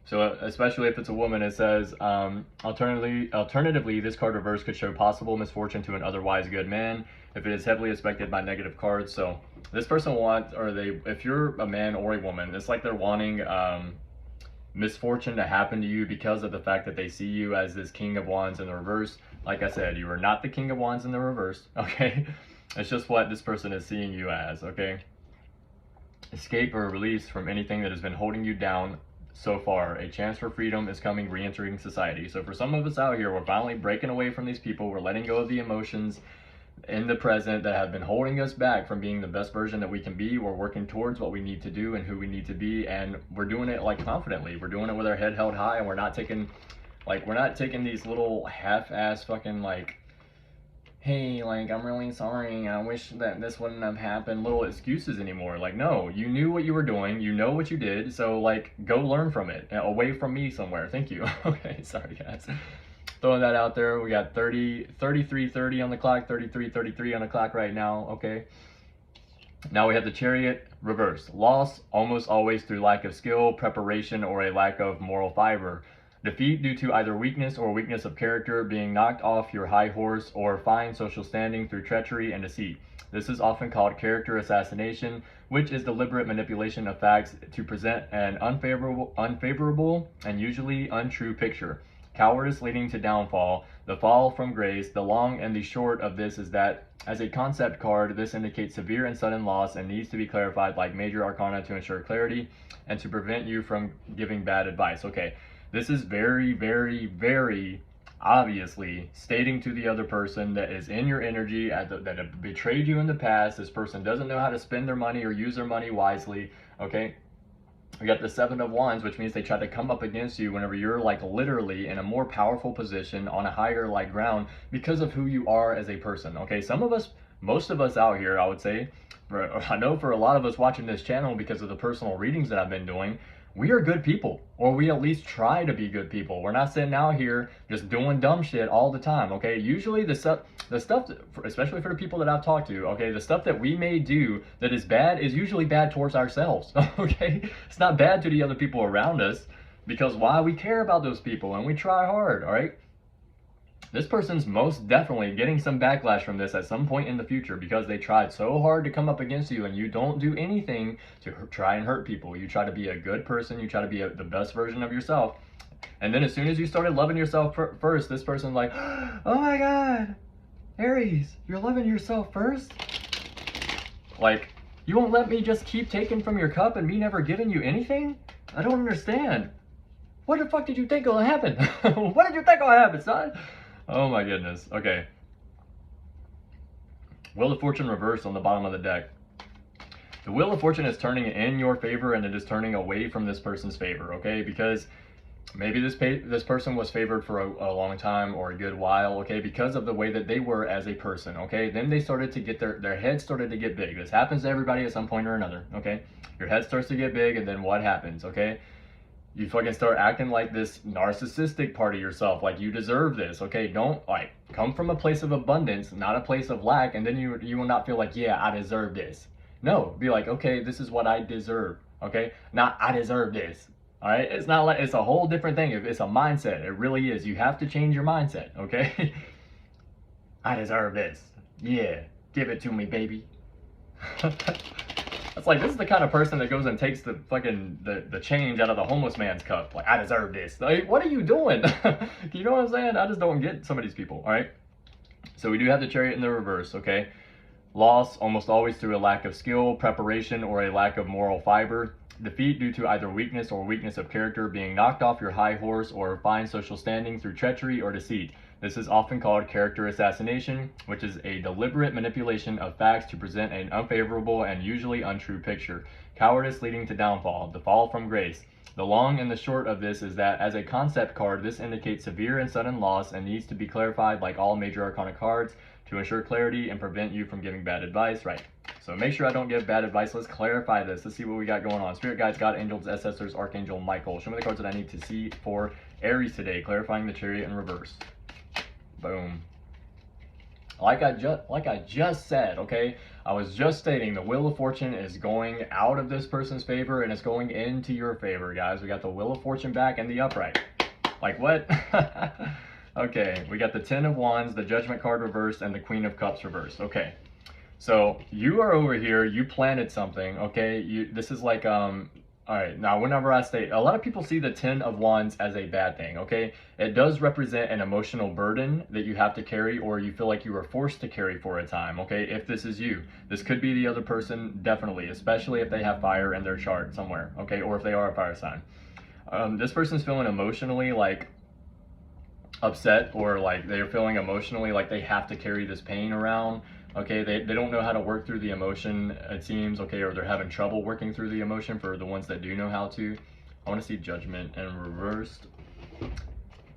Speaker 1: So especially if it's a woman, it says, alternatively, this card reverse could show possible misfortune to an otherwise good man if it is heavily affected by negative cards. So this person wants, if you're a man or a woman, it's like they're wanting misfortune to happen to you because of the fact that they see you as this King of Wands in the reverse. Like I said, you are not the King of Wands in the reverse, okay? It's just what this person is seeing you as, okay? Escape or release from anything that has been holding you down so far. A chance for freedom is coming, re-entering society. So for some of us out here, we're finally breaking away from these people. We're letting go of the emotions in the present that have been holding us back from being the best version that we can be. We're working towards what we need to do and who we need to be, and we're doing it like confidently. We're doing it with our head held high, and we're not taking these little half-ass fucking like, hey, like, I'm really sorry, I wish that this wouldn't have happened, little excuses anymore. Like, no, you knew what you were doing, you know what you did, so like, go learn from it, away from me somewhere. Thank you. Okay, sorry guys. Throwing that out there. We got 33:30 on the clock, 33:33 on the clock right now, okay? Now we have the Chariot reverse. Loss almost always through lack of skill, preparation, or a lack of moral fiber. Defeat due to either weakness or weakness of character, being knocked off your high horse, or fine social standing through treachery and deceit. This is often called character assassination, which is deliberate manipulation of facts to present an unfavorable and usually untrue picture. Cowardice leading to downfall, the fall from grace. The long and the short of this is that, as a concept card, this indicates severe and sudden loss and needs to be clarified like major arcana to ensure clarity and to prevent you from giving bad advice. Okay. This is very, very, very obviously stating to the other person that is in your energy, that have betrayed you in the past. This person doesn't know how to spend their money or use their money wisely, okay? We got the Seven of Wands, which means they try to come up against you whenever you're like literally in a more powerful position on a higher like ground because of who you are as a person. Okay, some of us, most of us out here, I would say, I know for a lot of us watching this channel, because of the personal readings that I've been doing, we are good people, or we at least try to be good people. We're not sitting out here just doing dumb shit all the time, okay? Usually the stuff, especially for the people that I've talked to, okay, the stuff that we may do that is bad is usually bad towards ourselves, okay? It's not bad to the other people around us, because why? We care about those people and we try hard, all right? This person's most definitely getting some backlash from this at some point in the future, because they tried so hard to come up against you, and you don't do anything to try and hurt people. You try to be a good person, you try to be the best version of yourself, and then as soon as you started loving yourself first, this person's like, oh my god, Aries, you're loving yourself first? Like, you won't let me just keep taking from your cup and me never giving you anything? I don't understand. What the fuck did you think will happen? What did you think will happen, son? Oh my goodness. Okay. Wheel of Fortune reversed on the bottom of the deck. The Wheel of Fortune is turning in your favor, and it is turning away from this person's favor, okay? Because maybe this person was favored for a long time or a good while, okay? Because of the way that they were as a person, okay? Then they started to get their head started to get big. This happens to everybody at some point or another, okay? Your head starts to get big, and then what happens, okay? You fucking start acting like this narcissistic part of yourself, like you deserve this, okay? Don't, like, come from a place of abundance, not a place of lack, and then you will not feel like, yeah, I deserve this. No, be like, okay, this is what I deserve, okay? Not, I deserve this, all right? It's not like, it's a whole different thing. It's a mindset. It really is. You have to change your mindset, okay? I deserve this. Yeah, give it to me, baby. It's like, this is the kind of person that goes and takes the fucking the change out of the homeless man's cup. Like, I deserve this. Like, what are you doing? You know what I'm saying? I just don't get some of these people, all right? So we do have the Chariot in the reverse, okay? Loss, almost always through a lack of skill, preparation, or a lack of moral fiber. Defeat due to either weakness or weakness of character, being knocked off your high horse or fine social standing through treachery or deceit. This is often called character assassination, which is a deliberate manipulation of facts to present an unfavorable and usually untrue picture. Cowardice leading to downfall, the fall from grace. The long and the short of this is that as a concept card, this indicates severe and sudden loss and needs to be clarified like all major arcana cards to ensure clarity and prevent you from giving bad advice. Right. So make sure I don't give bad advice. Let's clarify this. Let's see what we got going on. Spirit guides, God, angels, assessors, Archangel Michael. Show me the cards that I need to see for Aries today. Clarifying the Chariot in reverse. Boom. Like I just said, okay? I was just stating the Wheel of Fortune is going out of this person's favor and it's going into your favor, guys. We got the Wheel of Fortune back and the upright. Like what? Okay, we got the Ten of Wands, the Judgment card reversed, and the Queen of Cups reversed. Okay, so you are over here, you planted something, okay? This is like, all right, now whenever I state, a lot of people see the Ten of Wands as a bad thing, okay? It does represent an emotional burden that you have to carry, or you feel like you are forced to carry for a time, okay? If this is you. This could be the other person, definitely, especially if they have fire in their chart somewhere, okay? Or if they are a fire sign. This person's feeling emotionally like upset, or like they're feeling emotionally like they have to carry this pain around, okay? They don't know how to work through the emotion, it seems, okay? Or they're having trouble working through the emotion for the ones that do know how to. I want to see Judgment and reversed.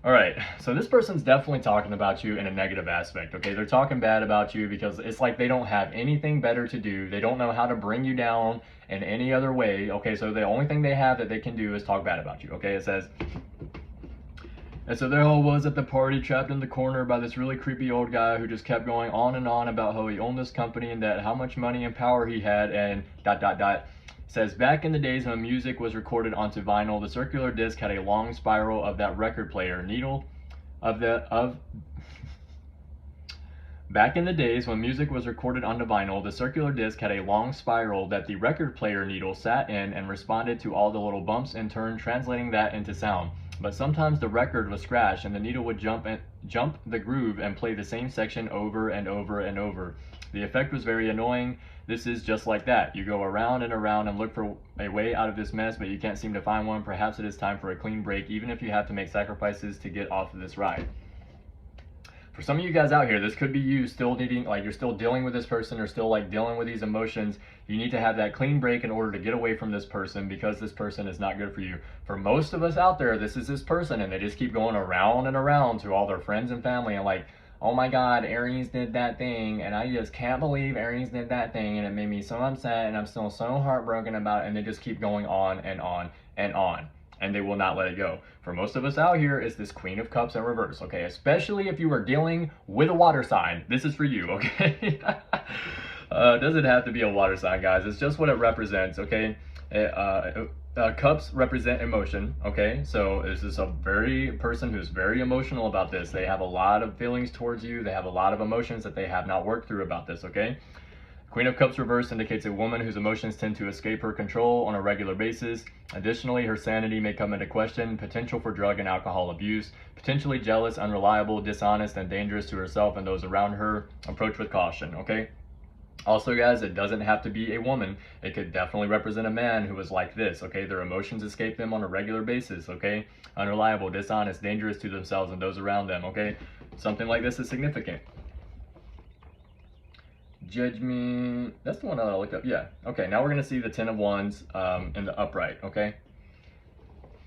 Speaker 1: All right, so this person's definitely talking about you in a negative aspect, okay? They're talking bad about you because it's like they don't have anything better to do. They don't know how to bring you down in any other way, okay? So the only thing they have that they can do is talk bad about you, okay? It says, and so there I was at the party, trapped in the corner by this really creepy old guy who just kept going on and on about how he owned this company and that how much money and power he had, and ... Says, back in the days when music was recorded onto vinyl, the circular disc had a long spiral of that record player needle Back in the days when music was recorded onto vinyl, the circular disc had a long spiral that the record player needle sat in and responded to all the little bumps, in turn translating that into sound. But sometimes the record was scratched and the needle would jump the groove and play the same section over and over and over. The effect was very annoying. This is just like that. You go around and around and look for a way out of this mess, but you can't seem to find one. Perhaps it is time for a clean break, even if you have to make sacrifices to get off of this ride. For some of you guys out here, this could be you still needing, like you're still dealing with this person or still like dealing with these emotions. You need to have that clean break in order to get away from this person because this person is not good for you. For most of us out there, this is this person and they just keep going around and around to all their friends and family and like, oh my God, Aries did that thing and I just can't believe Aries did that thing and it made me so upset and I'm still so heartbroken about it, and they just keep going on and on and on. And they will not let it go. For most of us out here, it's this Queen of Cups in reverse, okay? Especially if you are dealing with a water sign. This is for you, okay? It doesn't have to be a water sign, guys. It's just what it represents, okay? Cups represent emotion, okay? So this is a person who's very emotional about this. They have a lot of feelings towards you. They have a lot of emotions that they have not worked through about this, okay? Queen of Cups reverse indicates a woman whose emotions tend to escape her control on a regular basis. Additionally, her sanity may come into question, potential for drug and alcohol abuse, potentially jealous, unreliable, dishonest, and dangerous to herself and those around her. Approach with caution, okay? Also, guys, it doesn't have to be a woman. It could definitely represent a man who is like this, okay? Their emotions escape them on a regular basis, okay? Unreliable, dishonest, dangerous to themselves and those around them, okay? Something like this is significant. Judgment, that's the one that I looked up. Yeah, okay, now we're gonna see the 10 of Wands in the upright, okay?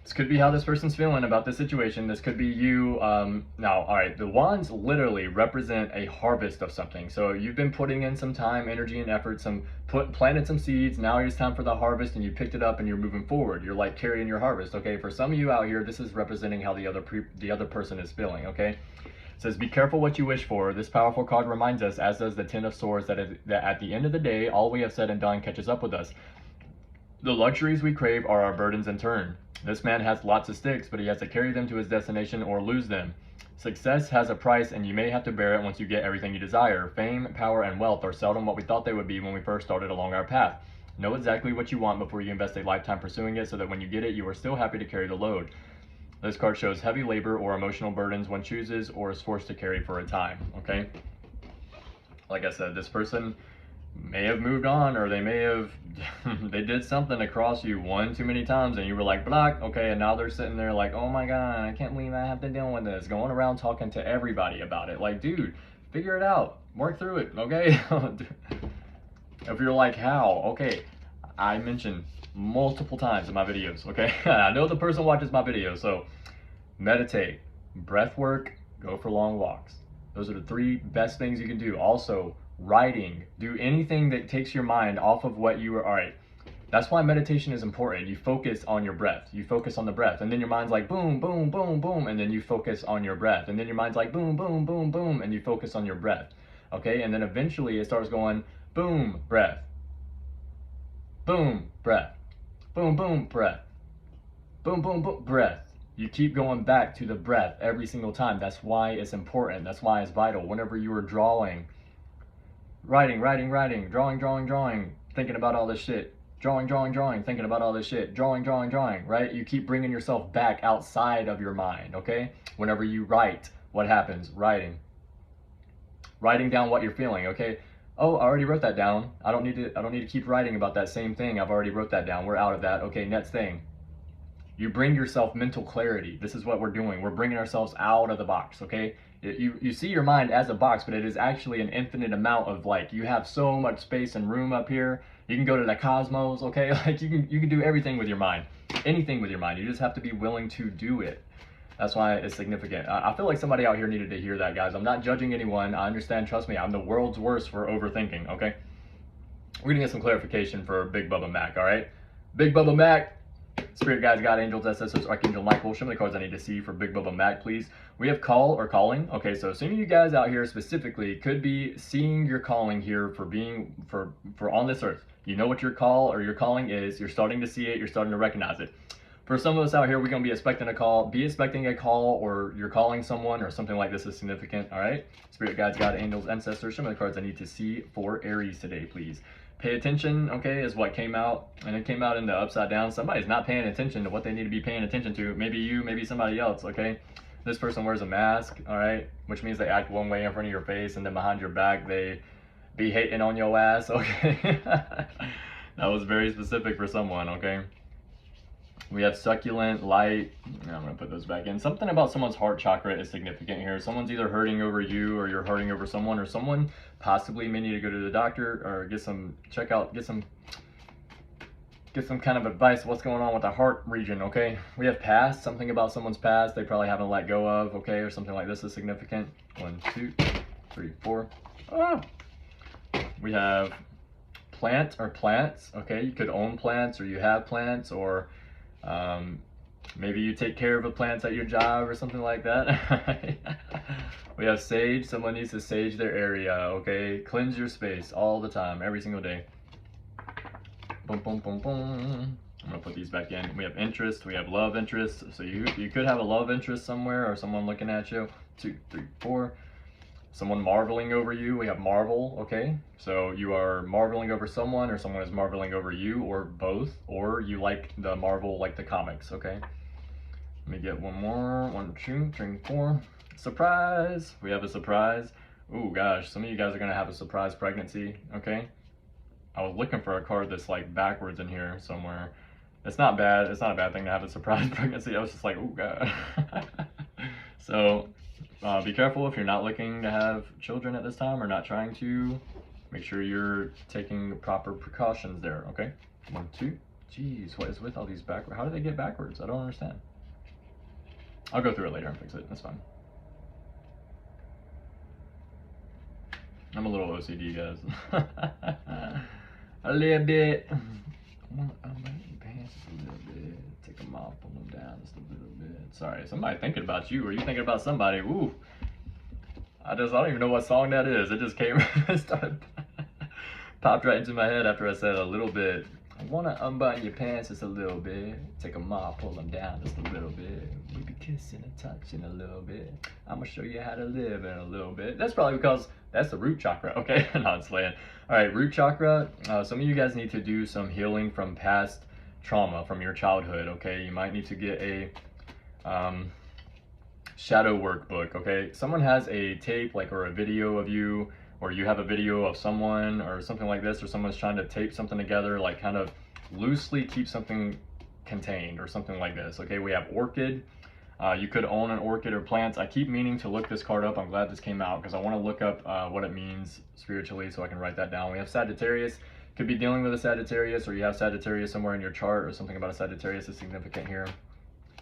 Speaker 1: This could be how this person's feeling about this situation. This could be you. Now, all right, the Wands literally represent a harvest of something. So you've been putting in some time, energy, and effort, planted some seeds. Now it's time for the harvest, and you picked it up, and you're moving forward. You're like carrying your harvest, okay? For some of you out here, this is representing how the other person is feeling, okay? It says, be careful what you wish for. This powerful card reminds us, as does the 10 of Swords, that at the end of the day, all we have said and done catches up with us. The luxuries we crave are our burdens in turn. This man has lots of sticks, but he has to carry them to his destination or lose them. Success has a price, and you may have to bear it once you get everything you desire. Fame, power, and wealth are seldom what we thought they would be when we first started along our path. Know exactly what you want before you invest a lifetime pursuing it, so that when you get it, you are still happy to carry the load. This card shows heavy labor or emotional burdens one chooses or is forced to carry for a time, okay? Like I said, this person may have moved on, or they may have, they did something across you one too many times and you were like, block, okay, and now they're sitting there like, oh my God, I can't believe I have to deal with this, going around talking to everybody about it. Like, dude, figure it out, work through it, okay? If you're like, how? Okay, I mentioned multiple times in my videos, okay? I know the person watches my videos, so meditate, breath work, go for long walks. Those are the 3 best things you can do. Also, writing, do anything that takes your mind off of what you are, all right. That's why meditation is important. You focus on your breath. You focus on the breath, and then your mind's like boom, boom, boom, boom, and then you focus on your breath, and then your mind's like boom, boom, boom, boom, and you focus on your breath, okay? And then eventually it starts going boom, breath, boom, breath, boom, boom, breath, boom, boom, boom, breath. You keep going back to the breath every single time. That's why it's important. That's why it's vital. Whenever you are drawing, writing, drawing, thinking about all this shit, drawing, thinking about all this shit, drawing, right? You keep bringing yourself back outside of your mind, okay? Whenever you write, what happens? Writing down what you're feeling, okay? Oh, I already wrote that down. I don't need to keep writing about that same thing. I've already wrote that down. We're out of that. Okay, next thing. You bring yourself mental clarity. This is what we're doing. We're bringing ourselves out of the box, okay? You see your mind as a box, but it is actually an infinite amount of, like, you have so much space and room up here. You can go to the cosmos, okay? Like, you can do everything with your mind. Anything with your mind. You just have to be willing to do it. That's why it's significant. I feel like somebody out here needed to hear that, guys. I'm not judging anyone. I understand. Trust me, I'm the world's worst for overthinking, okay? We're going to get some clarification for Big Bubba Mac, all right? Big Bubba Mac. Spirit guides, God, angels, ancestors, Archangel Michael. Show me the cards I need to see for Big Bubba Mac, please. We have call or calling. Okay, so some of you guys out here specifically could be seeing your calling here for being, for on this earth. You know what your call or your calling is. You're starting to see it. You're starting to recognize it. For some of us out here, we're going to be expecting a call. Be expecting a call, or you're calling someone, or something like this is significant, all right? Spirit guides, God, angels, ancestors. Show me the cards I need to see for Aries today, please. Pay attention, okay, is what came out, and it came out in the upside down. Somebody's not paying attention to what they need to be paying attention to. Maybe you, maybe somebody else, okay? This person wears a mask, all right, which means they act one way in front of your face, and then behind your back, they be hating on your ass, okay? That was very specific for someone, okay? We have succulent, light. I'm gonna put those back in. Something about someone's heart chakra is significant here. Someone's either hurting over you, or you're hurting over someone, or someone possibly may need to go to the doctor or get some kind of advice what's going on with the heart region, okay? We have past, something about someone's past they probably haven't let go of, okay, or something like this is significant. 1, 2, 3, 4. Ah! We have plant or plants, okay? You could own plants, or you have plants, or maybe you take care of the plants at your job or something like that. We have sage. Someone needs to sage their area, okay? Cleanse your space all the time, every single day. Boom, boom, boom, boom. I'm gonna put these back in. We have interest. We have love interest. So you could have a love interest somewhere, or someone looking at you. 2, 3, 4. Someone marveling over you. We have marvel, okay? So you are marveling over someone, or someone is marveling over you, or both, or you like the Marvel, like the comics, okay? Let me get one more. 1, 2, 3, 4. Surprise! We have a surprise. Ooh, gosh, some of you guys are gonna have a surprise pregnancy, okay? I was looking for a card that's like backwards in here somewhere. It's not bad. It's not a bad thing to have a surprise pregnancy. I was just like, oh god. So be careful if you're not looking to have children at this time, or not trying to. Make sure you're taking proper precautions there, okay? 1, 2. Jeez, what is with all these backwards? How do they get backwards? I don't understand. I'll go through it later and fix it. That's fine. I'm a little OCD, guys. A little bit. Pants a little bit. Take them off, pull them down just a little bit. Sorry, somebody thinking about you. Are you thinking about somebody? Ooh. I don't even know what song that is. It just came, popped right into my head after I said a little bit. I wanna unbutton your pants just a little bit. Take them off, pull them down just a little bit. Maybe kissing and touching a little bit. I'm gonna show you how to live in a little bit. That's probably because that's the root chakra, okay? Not slaying. All right, root chakra. Some of you guys need to do some healing from past trauma from your childhood, okay? You might need to get a shadow workbook, okay? Someone has a tape, like, or a video of you, or you have a video of someone or something like this, or someone's trying to tape something together, like kind of loosely keep something contained or something like this, okay? We have orchid. You could own an orchid or plants. I keep meaning to look this card up. I'm glad this came out because I want to look up what it means spiritually so I can write that down. We have Sagittarius. Could be dealing with a Sagittarius, or you have Sagittarius somewhere in your chart, or something about a Sagittarius is significant here.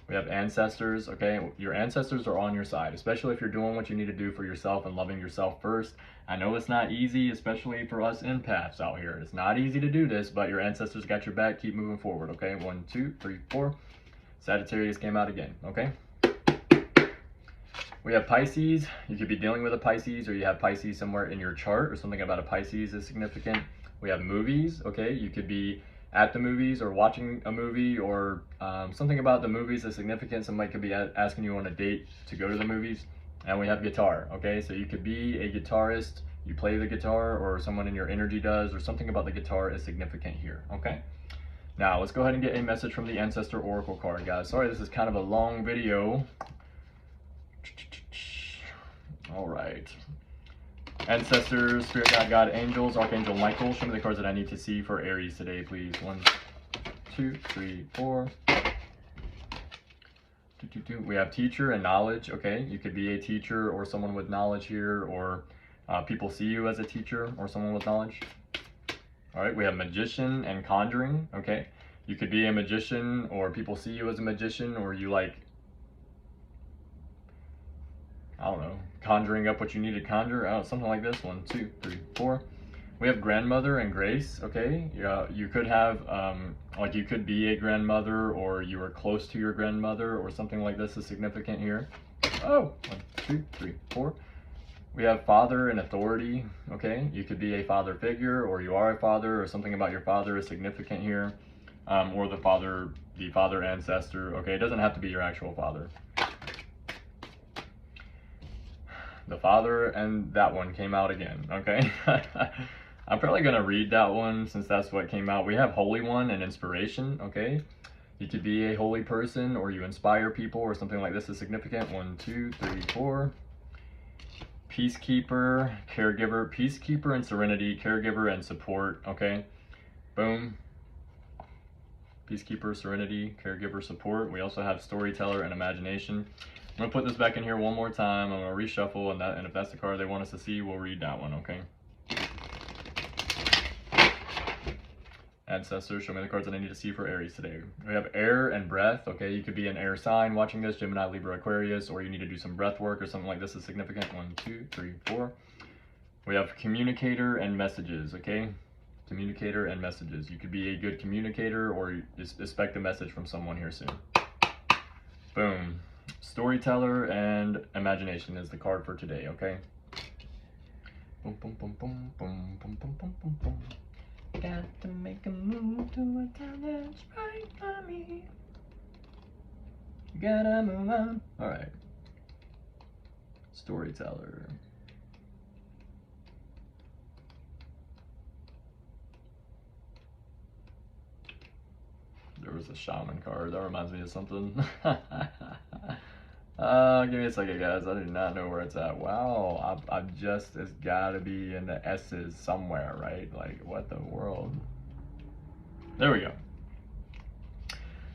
Speaker 1: We have ancestors, okay? Your ancestors are on your side, especially if you're doing what you need to do for yourself and loving yourself first. I know it's not easy, especially for us empaths out here. It's not easy to do this, but your ancestors got your back. Keep moving forward, okay? 1, 2, 3, 4. Sagittarius came out again, okay? We have Pisces. You could be dealing with a Pisces, or you have Pisces somewhere in your chart, or something about a Pisces is significant. We have movies, okay? You could be at the movies or watching a movie, or something about the movies is significant. Somebody could be asking you on a date to go to the movies. And we have guitar, okay? So you could be a guitarist, you play the guitar, or someone in your energy does, or something about the guitar is significant here, okay? Now, let's go ahead and get a message from the Ancestor Oracle card, guys. Sorry, this is kind of a long video. All right. Ancestors, Spirit Guide, God, Angels, Archangel Michael. Show me the cards that I need to see for Aries today, please. 1, 2, 3, 4. We have teacher and knowledge, okay? You could be a teacher or someone with knowledge here, or people see you as a teacher or someone with knowledge. All right, we have magician and conjuring, okay? You could be a magician, or people see you as a magician, or you like, I don't know, conjuring up what you need to conjure. Something like this. 1, 2, 3, 4. We have grandmother and grace, okay? You could have, like, you could be a grandmother, or you are close to your grandmother, or something like this is significant here. Oh, 1, 2, 3, 4. We have father and authority, okay? You could be a father figure, or you are a father, or something about your father is significant here. Or the father ancestor, okay? It doesn't have to be your actual father. The father and that one came out again, okay? I'm probably gonna read that one since that's what came out. We have Holy One and Inspiration, okay? You could be a holy person, or you inspire people, or something like this is significant. 1, 2, 3, 4. Peacekeeper, caregiver, peacekeeper and serenity, caregiver and support, okay? Boom. peacekeeper, serenity, caregiver, support. We also have storyteller and imagination. I'm gonna put this back in here one more time. I'm gonna reshuffle, and if that's the card they want us to see, we'll read that one, okay? Ancestors, show me the cards that I need to see for Aries today. We have air and breath, okay? You could be an air sign watching this, Gemini, Libra, Aquarius, or you need to do some breath work or something like this is significant. 1, 2, 3, 4. We have communicator and messages, okay? Communicator and messages. You could be a good communicator or expect a message from someone here soon. Boom. Storyteller and imagination is the card for today, okay? Boom, boom, boom, boom, boom, boom, boom, boom, boom, boom. Got to make a move to a town that's right for me. Gotta move on. Alright. Storyteller. There was a shaman card. That reminds me of something. Give me a second, guys. I do not know where it's at. Wow, it's gotta be in the S's somewhere, right? Like, what the world? There we go.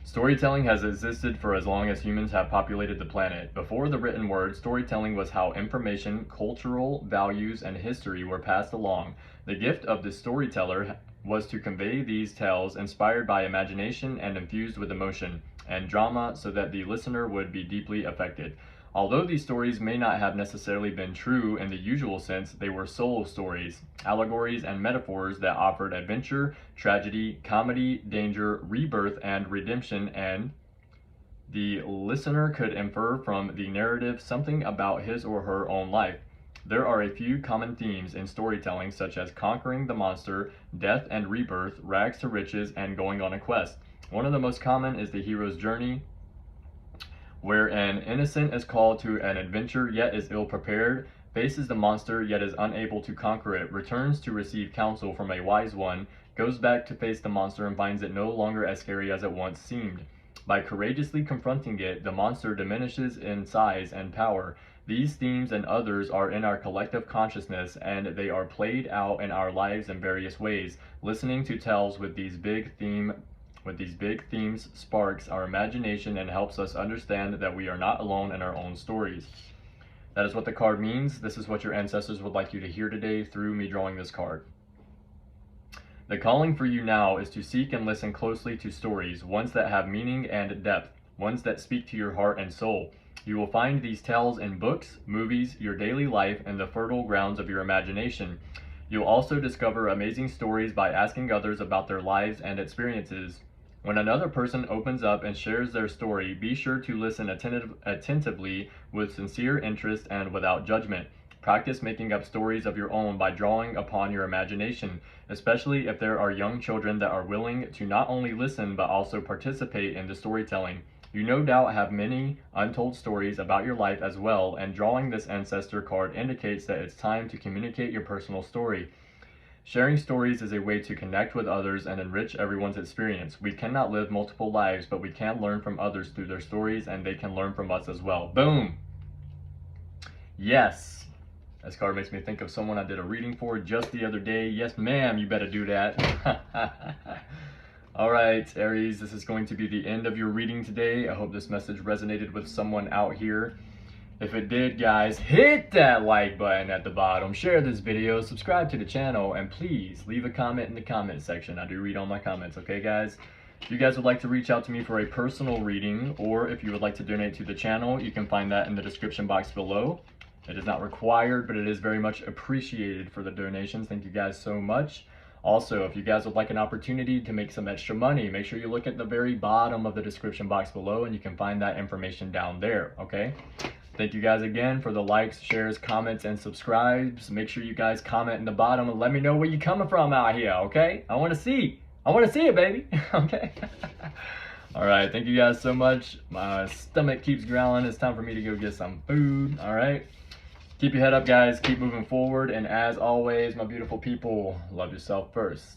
Speaker 1: Storytelling has existed for as long as humans have populated the planet. Before the written word, storytelling was how information, cultural values, and history were passed along. The gift of the storyteller was to convey these tales inspired by imagination and infused with emotion and drama so that the listener would be deeply affected. Although these stories may not have necessarily been true in the usual sense, they were soul stories, allegories, and metaphors that offered adventure, tragedy, comedy, danger, rebirth, and redemption, and the listener could infer from the narrative something about his or her own life. There are a few common themes in storytelling, such as conquering the monster, death and rebirth, rags to riches, and going on a quest. One of the most common is the hero's journey, where an innocent is called to an adventure yet is ill-prepared, faces the monster yet is unable to conquer it, returns to receive counsel from a wise one, goes back to face the monster and finds it no longer as scary as it once seemed. By courageously confronting it, the monster diminishes in size and power. These themes and others are in our collective consciousness, and they are played out in our lives in various ways. Listening to tales with these big themes sparks our imagination and helps us understand that we are not alone in our own stories. That is what the card means. This is what your ancestors would like you to hear today through me drawing this card. The calling for you now is to seek and listen closely to stories, ones that have meaning and depth, ones that speak to your heart and soul. You will find these tales in books, movies, your daily life, and the fertile grounds of your imagination. You'll also discover amazing stories by asking others about their lives and experiences. When another person opens up and shares their story, be sure to listen attentively with sincere interest and without judgment. Practice making up stories of your own by drawing upon your imagination, especially if there are young children that are willing to not only listen but also participate in the storytelling. You no doubt have many untold stories about your life as well, and drawing this ancestor card indicates that it's time to communicate your personal story. Sharing stories is a way to connect with others and enrich everyone's experience. We cannot live multiple lives, but we can learn from others through their stories, and they can learn from us as well. Boom! Yes! This card makes me think of someone I did a reading for just the other day. Yes, ma'am, you better do that. All right, Aries, this is going to be the end of your reading today. I hope this message resonated with someone out here. If it did, guys, hit that like button at the bottom, share this video, subscribe to the channel, and please leave a comment in the comment section. I do read all my comments, okay, guys? If you guys would like to reach out to me for a personal reading, or if you would like to donate to the channel, you can find that in the description box below. It is not required, but it is very much appreciated for the donations. Thank you guys so much. Also, if you guys would like an opportunity to make some extra money, make sure you look at the very bottom of the description box below, and you can find that information down there, okay? Thank you guys again for the likes, shares, comments, and subscribes. Make sure you guys comment in the bottom and let me know where you're coming from out here, okay? I want to see it, baby, okay? All right, thank you guys so much. My stomach keeps growling. It's time for me to go get some food, all right? Keep your head up, guys. Keep moving forward. And as always, my beautiful people, love yourself first.